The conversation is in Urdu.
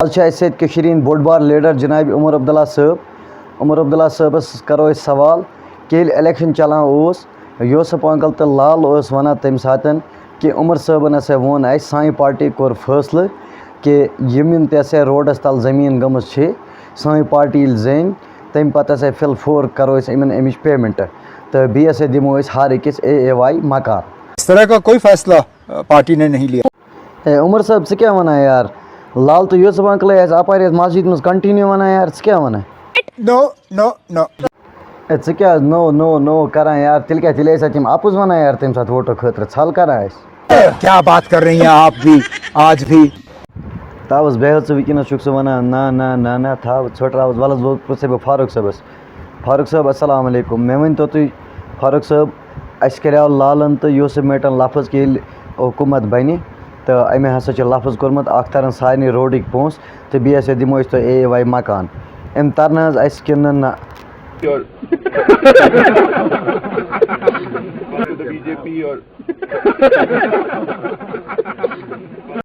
آج سید بوڑ بار لیڈر جناب عمر عبداللہ صٲب عمر عبداللہ صٲبس کرو سوال کہ ییٚلہِ الیکشن چلان اوس یوسف انکل تو لال اوس ونان تمہِ ساتہٕ کہ عمر صٲبن ہسا ووٚن اسہِ سانہِ پارٹی کوٚر فٲصلہٕ کہ یِم تہِ ہسا روڈس تل زٔمیٖن گٔمٕژ چھِ سٲنۍ پارٹی ییٚلہِ زینہِ تمہِ پتہٕ ہسا فِل فور کرو أسۍ یِمن امِچ پیمنٹ تہٕ بیٚیہِ ہسا دِمو أسۍ ہر أکِس AAY مکان. اس طرح کا کوئی فیصلہ پارٹی نے نہیں لیا. ہے عمر صٲب ژٕ کیٛاہ وَنان یار لال تہٕ یوسف انکلے آسہِ اپارِ مسجد منٛز کنٹِنیوٗ وَنان یار ژٕ کیٛاہ وَنان نو نو نو ہے ژٕ کیٛاہ نو نو نو کران یار تیٚلہِ کیٛاہ تیٚلہِ ٲسۍ تِم اپُز وَنان یار تَمہِ ساتہٕ ووٹو خٲطرٕ ژھل کران ٲسۍ. کیا بات کر رہی ہیں آپ بھی آج بھی. تاوَس بیٚہہ ژٕ وٕنکٮ۪نَس چھُکھ ژٕ وَنان نہ نہ نہ نہ تھاو ژھٔٹراوَس وَلہٕ حظ پرٛژھے بہٕ فاروق صٲبَس. فاروق صٲب اَسَلامُ علیکُم. مےٚ ؤنۍتو تُہۍ فاروق صٲب اَسہِ کَریو لالَن تہٕ یوسف میٹَن لفظ کہِ ییٚلہِ حکوٗمت بَنہِ تہٕ أمۍ ہسا چھِ لفظ کوٚرمُت اَکھ تَرَن سارنٕے روڈٕکۍ پونٛسہٕ تہٕ بیٚیہِ ہسا دِمو أسۍ تۄہہِ AAY مکان. أمۍ تَرنہٕ حظ اَسہِ کِنہٕ نہ BJP or